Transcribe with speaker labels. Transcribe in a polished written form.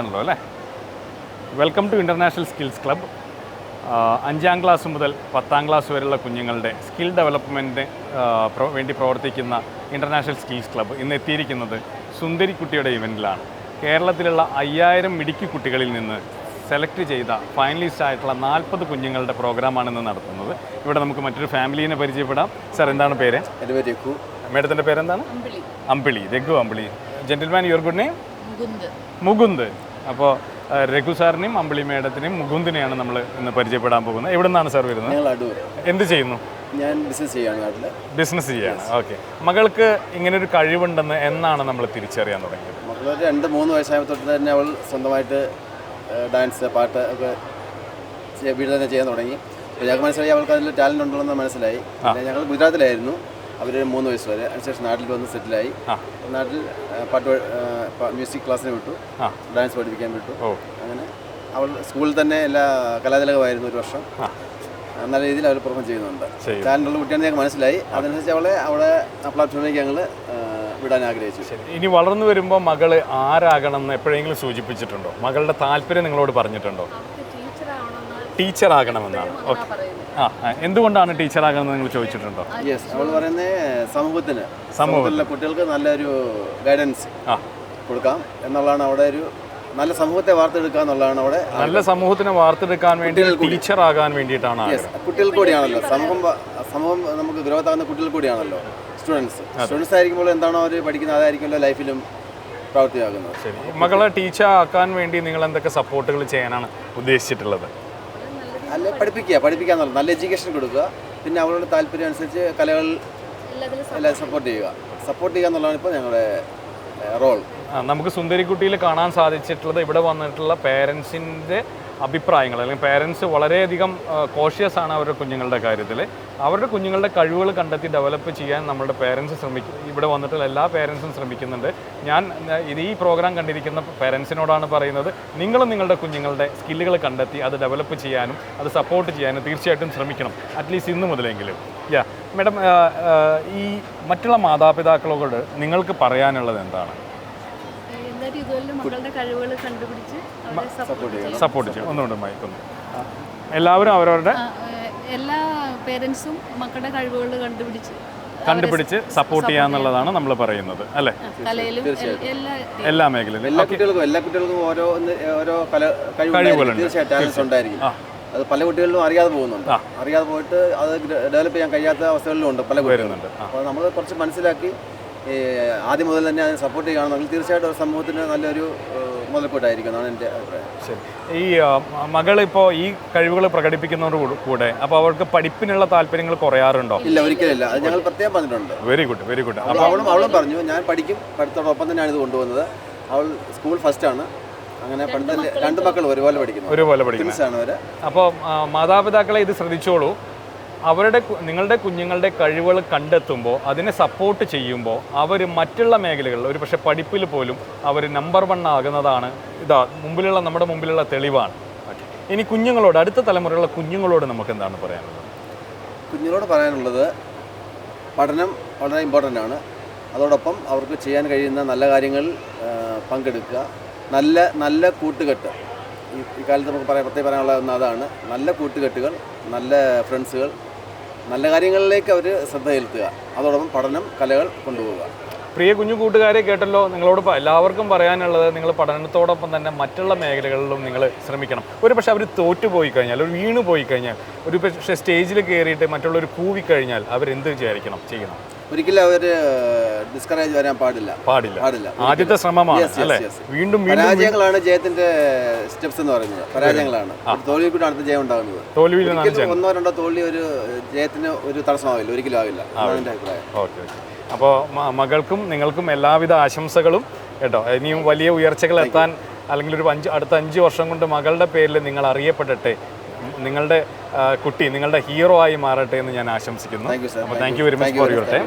Speaker 1: ആണല്ലോ അല്ലേ? Welcome to international skills club. 5ാം ക്ലാസ് മുതൽ 10ാം ക്ലാസ് വരെയുള്ള കുഞ്ഞുങ്ങളുടെ സ്കിൽ ഡെവലപ്മെൻറ്റിന് വേണ്ടി പ്രവർത്തിക്കുന്ന ഇൻ്റർനാഷണൽ സ്കിൽസ് ക്ലബ്ബ് ഇന്ന് എത്തിയിരിക്കുന്നത് സുന്ദരിക്കുട്ടിയുടെ ഇവൻറ്റിലാണ്. കേരളത്തിലുള്ള 5000 മിടുക്കി കുട്ടികളിൽ നിന്ന് സെലക്ട് ചെയ്ത ഫൈനലിസ്റ്റ് ആയിട്ടുള്ള 40 കുഞ്ഞുങ്ങളുടെ പ്രോഗ്രാമാണ് ഇന്ന് നടത്തുന്നത്. ഇവിടെ നമുക്ക് മറ്റൊരു ഫാമിലീനെ പരിചയപ്പെടാം. സാർ, എന്താണ് പേര്?
Speaker 2: എൻ്റെ പേര് രഘു.
Speaker 1: മേഡത്തിൻ്റെ പേരെന്താണ്? Ambili. Raghu Ambili. Gentleman, your good name? Mukund. അപ്പോൾ രഘു സാറിനെയും അമ്പിളി മേഡത്തിനെയും മുകുന്ദിനെയാണ് നമ്മൾ ഇന്ന് പരിചയപ്പെടാൻ പോകുന്നത്. എവിടെ നിന്നാണ് സാർ വരുന്നത്?
Speaker 2: ഞങ്ങൾ അടൂർ.
Speaker 1: എന്ത് ചെയ്യുന്നു?
Speaker 2: ഞാൻ ബിസിനസ് ചെയ്യാണ് നാട്ടിൽ.
Speaker 1: ബിസിനസ് ചെയ്യാണ്. ഓക്കെ. മകൾക്ക് ഇങ്ങനൊരു കഴിവുണ്ടെന്ന് എന്നാണ് നമ്മൾ തിരിച്ചറിയാൻ തുടങ്ങിയത്?
Speaker 2: മക്കൾ 2-3 വയസ്സായപ്പോൾ തൊട്ട് തന്നെ അവൾ സ്വന്തമായിട്ട് ഡാൻസ്, പാട്ട് ഒക്കെ വീട്ടിൽ തന്നെ ചെയ്യാൻ തുടങ്ങി. അപ്പോൾ ഞങ്ങൾക്ക് മനസ്സിലായി അവൾക്ക് അതിൽ ടാലൻ്റ് ഉണ്ടെന്ന് മനസ്സിലായി. പിന്നെ ഞങ്ങൾ ഗുജറാത്തിലായിരുന്നു അവർ 3 വയസ്സ് വരെ. അതിനുശേഷം നാട്ടിൽ വന്ന് സെറ്റിലായി. നാട്ടിൽ മ്യൂസിക് ക്ലാസ്സിന് വിട്ടു, ഡാൻസ് പഠിപ്പിക്കാൻ വിട്ടു. അങ്ങനെ അവൾ സ്കൂളിൽ തന്നെ എല്ലാ കലാതിലകമായിരുന്നു 1 വർഷം. നല്ല രീതിയിൽ അവർ പെർഫോം ചെയ്യുന്നുണ്ട്. ടാലൻ്റുള്ള കുട്ടിയാണെന്ന് ഞങ്ങൾക്ക് മനസ്സിലായി. അതനുസരിച്ച് അവളെ അവിടെ പ്ലാറ്റ്ഫോമിലേക്ക് ഞങ്ങൾ വിടാൻ ആഗ്രഹിച്ചു.
Speaker 1: ഇനി വളർന്നു വരുമ്പോൾ മകൾ ആരാകണം എന്ന് എപ്പോഴെങ്കിലും സൂചിപ്പിച്ചിട്ടുണ്ടോ? മകളുടെ താല്പര്യം നിങ്ങളോട് പറഞ്ഞിട്ടുണ്ടോ? ടീച്ചർ ആകണമെന്നാണ്. ഓക്കെ. എന്തുകൊണ്ടാണ് ടീച്ചർ ആകണമെന്ന് നിങ്ങൾ ചോദിച്ചിട്ടുണ്ടോ?
Speaker 2: യെസ്, അവൾ പറയുന്നത് സമൂഹത്തിലെ കുട്ടികൾക്ക് നല്ലൊരു ഗൈഡൻസ് കൊടുക്കാം എന്നുള്ളതാണ്. അവിടെ ഒരു നല്ല സമൂഹത്തെ വാർത്തെടുക്കുക എന്നുള്ളതാണ് അവിടെ.
Speaker 1: നല്ല സമൂഹത്തിനെ വാർത്തെടുക്കാൻ വേണ്ടി ടീച്ചർ ആകാൻ വേണ്ടിയിട്ടാണ്.
Speaker 2: കുട്ടികൾ കൂടിയാണല്ലോ സമൂഹം നമുക്ക് ഗ്രോത്ത് ആകുന്ന കുട്ടികൾ കൂടിയാണല്ലോ സ്റ്റുഡൻസ് ആയിരിക്കുമ്പോൾ എന്താണോ അവർ പഠിക്കുന്നത് അതായിരിക്കുമല്ലോ ലൈഫിലും പ്രവൃത്തിയാകുന്നത്.
Speaker 1: ശരി. മകളെ ടീച്ചർ ആക്കാൻ വേണ്ടി നിങ്ങൾ എന്തൊക്കെ സപ്പോർട്ടുകൾ ചെയ്യാനാണ് ഉദ്ദേശിച്ചിട്ടുള്ളത്?
Speaker 2: അല്ല, പഠിപ്പിക്കുക എന്നുള്ളത്, നല്ല എഡ്യൂക്കേഷൻ കൊടുക്കുക. പിന്നെ അവരുടെ താല്പര്യം അനുസരിച്ച് കലകൾ എല്ലാം സപ്പോർട്ട് ചെയ്യുക എന്നുള്ളതാണ് ഇപ്പോൾ ഞങ്ങളുടെ റോൾ.
Speaker 1: നമുക്ക് സുന്ദരിക്കുട്ടിയിൽ കാണാൻ സാധിച്ചിട്ടുള്ളത് ഇവിടെ വന്നിട്ടുള്ള പേരൻസിൻ്റെ അഭിപ്രായങ്ങൾ, അല്ലെങ്കിൽ പേരൻസ് വളരെയധികം കോഷ്യസ് ആണ് അവരുടെ കുഞ്ഞുങ്ങളുടെ കാര്യത്തിൽ. അവരുടെ കുഞ്ഞുങ്ങളുടെ കഴിവുകൾ കണ്ടെത്തി ഡെവലപ്പ് ചെയ്യാൻ നമ്മുടെ പേരൻസ് ഇവിടെ വന്നിട്ടുള്ള എല്ലാ പേരൻസും ശ്രമിക്കുന്നുണ്ട്. ഞാൻ ഈ പ്രോഗ്രാം കണ്ടിരിക്കുന്ന പേരൻസിനോടാണ് പറയുന്നത്, നിങ്ങളും നിങ്ങളുടെ കുഞ്ഞുങ്ങളുടെ സ്കില്ലുകൾ കണ്ടെത്തി അത് ഡെവലപ്പ് ചെയ്യാനും അത് സപ്പോർട്ട് ചെയ്യാനും തീർച്ചയായിട്ടും ശ്രമിക്കണം, അറ്റ്ലീസ്റ്റ് ഇന്ന് മുതലെങ്കിലും. മാഡം, ഈ മറ്റുള്ള മാതാപിതാക്കളോട് നിങ്ങൾക്ക് പറയാനുള്ളത് എന്താണ്? സപ്പോർട്ട് ചെയ്യും. ഒന്നുകൊണ്ട് മയക്കുന്നു. എല്ലാവരും അവരവരുടെ
Speaker 3: എല്ലാ പേരൻസും മക്കളുടെ കഴിവുകൾ കണ്ടുപിടിച്ച്
Speaker 1: സപ്പോർട്ട് ചെയ്യാന്നുള്ളതാണ് നമ്മൾ പറയുന്നത്, അല്ലേ? എല്ലാ മേഖലയിലും
Speaker 2: എല്ലാ കുട്ടികൾക്കും ഓരോ കഴിവുകളുണ്ട്, ടാലൻസ് ഉണ്ടായിരിക്കും. അത് പല കുട്ടികളിലും അറിയാതെ പോകുന്നുണ്ട്. അറിയാതെ പോയിട്ട് അത് ഡെവലപ്പ് ചെയ്യാൻ കഴിയാത്ത അവസ്ഥകളിലും ഉണ്ട് പല കുട്ടികളുണ്ട്. അപ്പോൾ നമ്മൾ കുറച്ച് മനസ്സിലാക്കി ആദ്യം മുതൽ തന്നെ അതിനെ സപ്പോർട്ട് ചെയ്യുകയാണെന്നുണ്ടെങ്കിൽ തീർച്ചയായിട്ടും സമൂഹത്തിന് നല്ലൊരു മുതൽക്കൂട്ടായിരിക്കും എന്നാണ് എൻ്റെ അഭിപ്രായം.
Speaker 1: ശരി. ഈ മകളിപ്പോൾ ഈ കഴിവുകൾ പ്രകടിപ്പിക്കുന്നതോട് കൂടെ അപ്പോൾ അവർക്ക് പഠിപ്പിനുള്ള താല്പര്യങ്ങൾ കുറയാറുണ്ടോ?
Speaker 2: ഇല്ല, ഒരിക്കലില്ല. അത് ഞങ്ങൾ പ്രത്യേകം പറഞ്ഞിട്ടുണ്ട്.
Speaker 1: Very good.
Speaker 2: അപ്പോൾ അവളും പറഞ്ഞു ഞാൻ പഠിക്കും, പഠിത്തോടൊപ്പം തന്നെയാണ് ഇത് കൊണ്ടുവന്നത്. അവൾ സ്കൂൾ ഫസ്റ്റാണ്. അങ്ങനെ പഠിത്തം 2 മക്കൾ ഒരുപോലെ പഠിക്കുന്നു.
Speaker 1: അപ്പോൾ മാതാപിതാക്കളെ ഇത് ശ്രദ്ധിച്ചോളൂ. നിങ്ങളുടെ കുഞ്ഞുങ്ങളുടെ കഴിവുകൾ കണ്ടെത്തുമ്പോൾ അതിനെ സപ്പോർട്ട് ചെയ്യുമ്പോൾ അവർ മറ്റുള്ള മേഖലകളിൽ ഒരു പക്ഷേ പഠിപ്പിൽ പോലും അവർ നമ്പർ 1 ആകുന്നതാണ്. നമ്മുടെ മുമ്പിലുള്ള തെളിവാണ്. ഇനി കുഞ്ഞുങ്ങളോട്, അടുത്ത തലമുറയുള്ള കുഞ്ഞുങ്ങളോട് നമുക്ക് എന്താണ് പറയാനുള്ളത്?
Speaker 2: കുഞ്ഞുങ്ങളോട് പറയാനുള്ളത് പഠനം വളരെ ഇമ്പോർട്ടൻ്റ് ആണ്. അതോടൊപ്പം അവർക്ക് ചെയ്യാൻ കഴിയുന്ന നല്ല കാര്യങ്ങളിൽ പങ്കെടുക്കുക. നല്ല കൂട്ടുകെട്ട്, ഈ കാലത്ത് നമുക്ക് പ്രത്യേകം പറയാനുള്ള അതാണ്. നല്ല കൂട്ടുകെട്ടുകൾ, നല്ല ഫ്രണ്ട്സുകൾ, നല്ല കാര്യങ്ങളിലേക്ക് അവർ ശ്രദ്ധ ചെലുത്തുക. അതോടൊപ്പം പഠനം, കലകൾ കൊണ്ടുപോവുക.
Speaker 1: പ്രിയ കുഞ്ഞു കൂട്ടുകാരെ, കേട്ടല്ലോ. നിങ്ങളോട് എല്ലാവർക്കും പറയാനുള്ളത്, നിങ്ങൾ പഠനത്തോടൊപ്പം തന്നെ മറ്റുള്ള മേഖലകളിലും നിങ്ങൾ ശ്രമിക്കണം. ഒരു പക്ഷേ അവർ തോറ്റുപോയി കഴിഞ്ഞാൽ, ഒരു വീണ് പോയി കഴിഞ്ഞാൽ, ഒരു പക്ഷേ സ്റ്റേജിൽ കയറിയിട്ട് മറ്റുള്ളവർ കൂവിക്കഴിഞ്ഞാൽ അവരെന്ത് ചെയ്യണം?
Speaker 2: ഒരിക്കലും അവർ ഡിസ്കറേജ് വരാൻ പാടില്ല.
Speaker 1: ആദ്യത്തെ ശ്രമമാണ്, അല്ലേ? വീണ്ടും
Speaker 2: പരാജയങ്ങളാണ് ജയത്തിന്റെ സ്റ്റെപ്സ് എന്ന് പറയുന്നത്. പരാജയങ്ങളാണ് തോൽവി കൂടെ അടുത്ത ജയം ഉണ്ടാകുന്നത്. 1-2 തോൽവി ഒരു ജയത്തിന് ഒരു തടസ്സമാവില്ല, ഒരിക്കലും ആവില്ല. എൻ്റെ അഭിപ്രായം.
Speaker 1: ഓക്കെ. അപ്പോൾ മകൾക്കും നിങ്ങൾക്കും എല്ലാവിധ ആശംസകളും കേട്ടോ. ഇനിയും വലിയ ഉയർച്ചകൾ എത്താൻ, അല്ലെങ്കിൽ അടുത്ത 5 വർഷം കൊണ്ട് മകളുടെ പേരിൽ നിങ്ങൾ അറിയപ്പെടട്ടെ, നിങ്ങളുടെ കുട്ടി നിങ്ങളുടെ ഹീറോ ആയി മാറട്ടെ എന്ന് ഞാൻ ആശംസിക്കുന്നു.
Speaker 2: Thank you
Speaker 1: very much for your time.